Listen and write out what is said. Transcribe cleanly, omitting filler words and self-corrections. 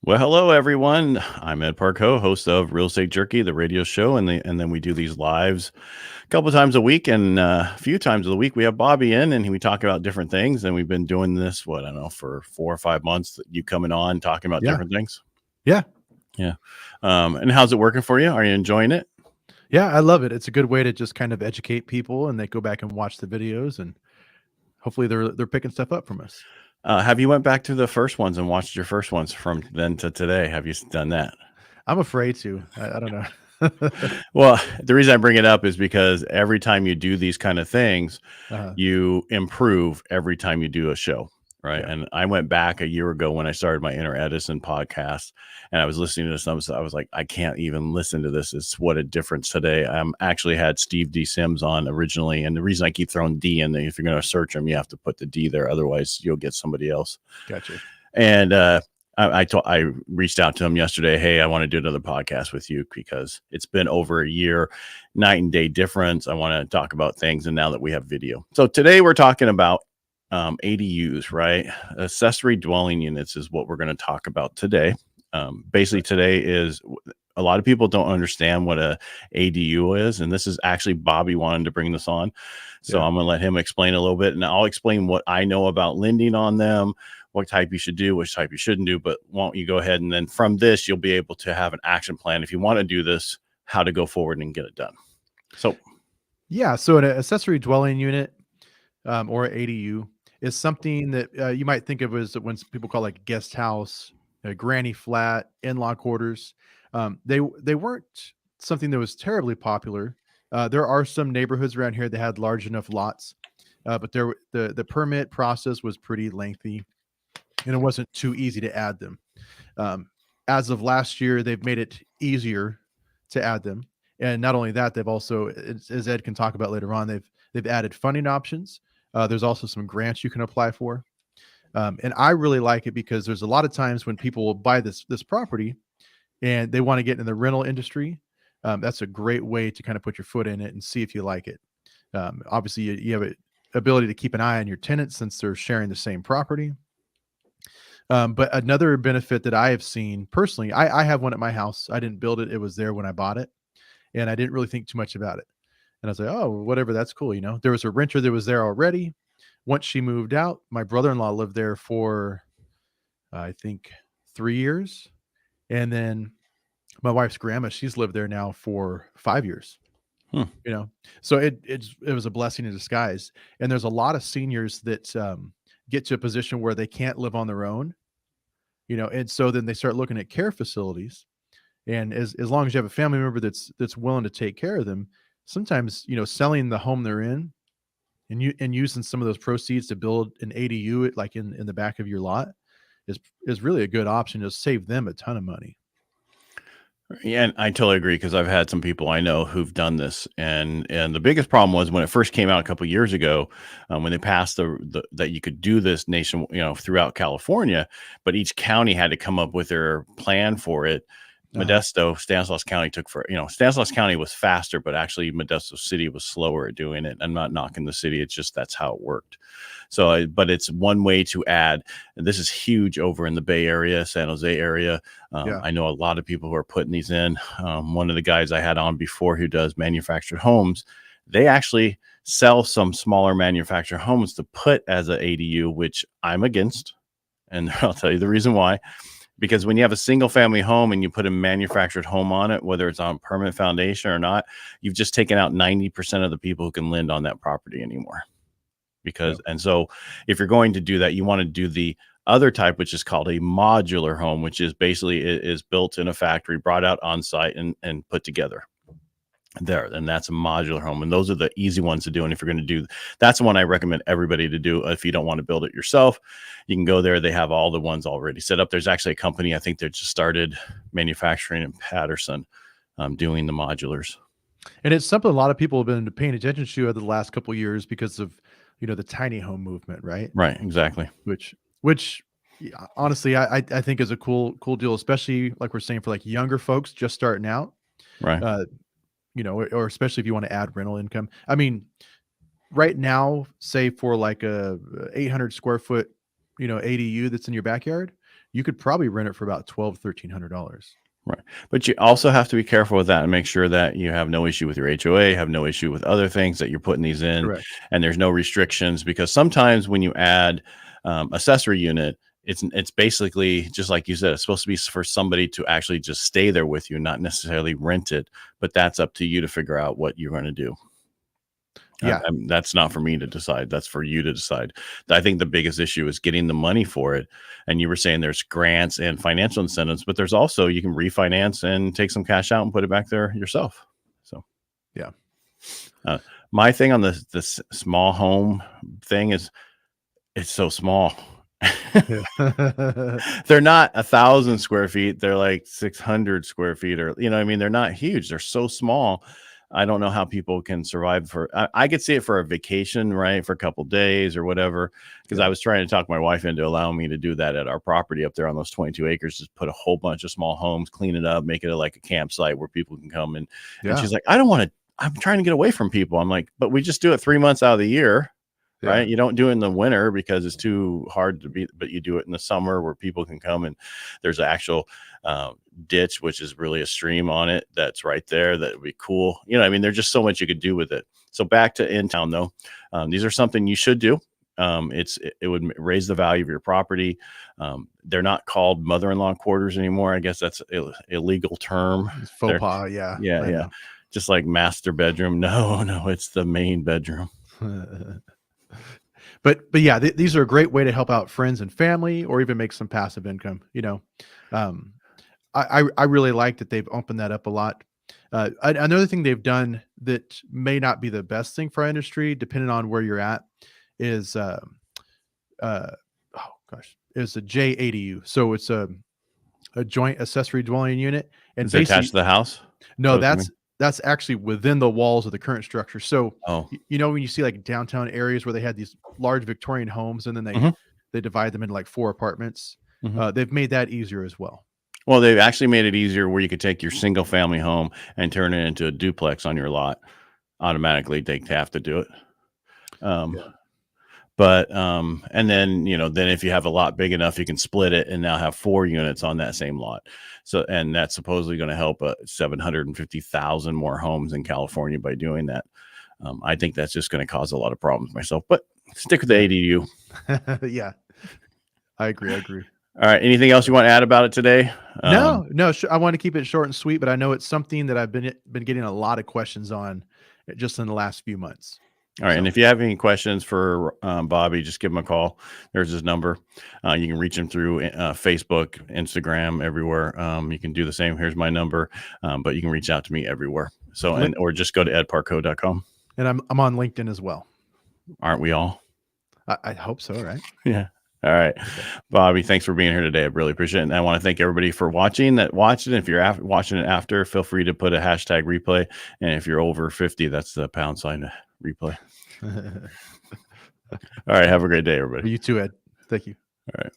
Well, hello everyone. I'm Ed Parcaut, host of Real Estate Jerky, the radio show, and then we do these lives a couple times a week, and a few times of the week we have Bobby in, and we talk about different things. And we've been doing this, I don't know, for 4 or 5 months. You coming on talking about Yeah. different things. Yeah. Yeah. And how's it working for you? Are you enjoying it? Yeah. I love it. It's a good way to just kind of educate people and they go back and watch the videos and hopefully they're picking stuff up from us. Have you went back to the first ones and watched your first ones from then to today? Have you done that? I'm afraid to. I don't know. Well, the reason I bring it up is because every time you do these kind of things, you improve every time you do a show, right? Yeah. And I went back a year ago when I started my Inner Edison podcast, and I was listening to some stuff. I was like, I can't even listen to this. It's what a difference today. I actually had Steve D. Sims on originally, and the reason I keep throwing D in there, if you're going to search him, you have to put the D there. Otherwise, you'll get somebody else. Gotcha. And I reached out to him yesterday. Hey, I want to do another podcast with you because it's been over a year, night and day difference. I want to talk about things. And now that we have video. So today we're talking about ADUs, right? Accessory dwelling units is what we're going to talk about today. Basically today is a lot of people don't understand what a ADU is. And this is actually Bobby wanted to bring this on. So I'm going to let him explain a little bit, and I'll explain what I know about lending on them, what type you should do, which type you shouldn't do. But why don't you go ahead, and then from this, you'll be able to have an action plan if you want to do this, how to go forward and get it done. So, yeah. So an accessory dwelling unit or ADU is something that you might think of as when people call like guest house, a granny flat, in-law quarters. They weren't something that was terribly popular. There are some neighborhoods around here that had large enough lots, but the permit process was pretty lengthy, and it wasn't too easy to add them. As of last year, they've made it easier to add them, and not only that, they've also, as Ed can talk about later on, they've added funding options. There's also some grants you can apply for, and I really like it because there's a lot of times when people will buy this property and they want to get in the rental industry. That's a great way to kind of put your foot in it and see if you like it. Obviously, you have an ability to keep an eye on your tenants since they're sharing the same property. But another benefit that I have seen personally, I have one at my house. I didn't build it. It was there when I bought it, and I didn't really think too much about it. And I was like, oh, whatever, that's cool. You know, there was a renter that was there already. Once she moved out, my brother-in-law lived there for, I think, 3 years. And then my wife's grandma, she's lived there now for 5 years. You know, so it was a blessing in disguise. And there's a lot of seniors that get to a position where they can't live on their own, you know, and so then they start looking at care facilities. And as long as you have a family member that's willing to take care of them, sometimes, you know, selling the home they're in and using some of those proceeds to build an ADU like in the back of your lot is really a good option to save them a ton of money. yeah, and I totally agree because I've had some people I know who've done this, and the biggest problem was when it first came out a couple of years ago, when they passed that you could do this throughout California, but each county had to come up with their plan for it. Modesto, Stanislaus County Stanislaus County was faster, but actually Modesto City was slower at doing it. I'm not knocking the city. It's just, that's how it worked. So, but it's one way to add, and this is huge over in the Bay Area, San Jose area. I know a lot of people who are putting these in. One of the guys I had on before who does manufactured homes, they actually sell some smaller manufactured homes to put as an ADU, which I'm against. And I'll tell you the reason why. Because when you have a single family home and you put a manufactured home on it, whether it's on permanent foundation or not, you've just taken out 90% of the people who can lend on that property anymore. And so if you're going to do that, you want to do the other type, which is called a modular home, which is basically is built in a factory, brought out on site and put together there. And that's a modular home. And those are the easy ones to do. And if you're going to do, that's the one I recommend everybody to do. If you don't want to build it yourself, you can go there. They have all the ones already set up. There's actually a company, I think, that just started manufacturing in Patterson, doing the modulars. And it's something a lot of people have been paying attention to over the last couple of years because of, you know, the tiny home movement, right? Right. Exactly. Which honestly, I think is a cool deal, especially like we're saying for like younger folks just starting out. Right. You know, or especially if you want to add rental income. I mean, right now, say for like a 800 square foot ADU that's in your backyard, you could probably rent it for about $1,200-$1,300. Right. But you also have to be careful with that and make sure that you have no issue with your HOA, have no issue with other things that you're putting these in, Correct. and there's no restrictions, because sometimes when you add accessory unit, it's basically just like you said, it's supposed to be for somebody to actually just stay there with you, not necessarily rent it. But that's up to you to figure out what you're going to do. Yeah. That's not for me to decide. That's for you to decide. I think the biggest issue is getting the money for it. And you were saying there's grants and financial incentives, but there's also, you can refinance and take some cash out and put it back there yourself. So, yeah. My thing on this small home thing is it's so small. They're not 1,000 square feet. They're like 600 square feet, or, I mean, they're not huge. They're so small. I don't know how people can survive I could see it for a vacation, right? For a couple days or whatever. Because I was trying to talk my wife into allowing me to do that at our property up there on those 22 acres, just put a whole bunch of small homes, clean it up, make it like a campsite where people can come and she's like, I don't want to, I'm trying to get away from people. I'm like, but we just do it 3 months out of the year. Right. You don't do it in the winter because it's too hard to be, but you do it in the summer where people can come, and there's an actual ditch, which is really a stream on it. That's right there. That would be cool. I mean, there's just so much you could do with it. So back to in town though. These are something you should do. It would raise the value of your property. They're not called mother-in-law quarters anymore. I guess that's illegal term. It's faux pas. Yeah. Yeah. Just like master bedroom. No, it's the main bedroom. But yeah, these are a great way to help out friends and family, or even make some passive income. I really like that they've opened that up a lot. Another thing they've done that may not be the best thing for our industry, depending on where you're at, is is a JADU. So it's a joint accessory dwelling unit, and is it attached to the house? No, that's actually within the walls of the current structure. So, when you see like downtown areas where they had these large Victorian homes, and then they divide them into like 4 apartments, they've made that easier as well. Well, they've actually made it easier where you could take your single family home and turn it into a duplex on your lot automatically. They have to do it. But, and then, then if you have a lot big enough, you can split it and now have 4 units on that same lot. So, and that's supposedly going to help 750,000 more homes in California by doing that. I think that's just going to cause a lot of problems myself, but stick with the ADU. Yeah, I agree. All right. Anything else you want to add about it today? No. I want to keep it short and sweet, but I know it's something that I've been getting a lot of questions on just in the last few months. All right. And if you have any questions for Bobby, just give him a call. There's his number. You can reach him through Facebook, Instagram, everywhere. You can do the same. Here's my number, but you can reach out to me everywhere. So, or just go to edparcaut.com. And I'm on LinkedIn as well. Aren't we all? I hope so, right? Yeah. All right. Okay. Bobby, thanks for being here today. I really appreciate it. And I want to thank everybody for watching it. If you're watching it after, feel free to put a hashtag replay. And if you're over 50, that's the # replay. All right. Have a great day, everybody. You too, Ed. Thank you. All right.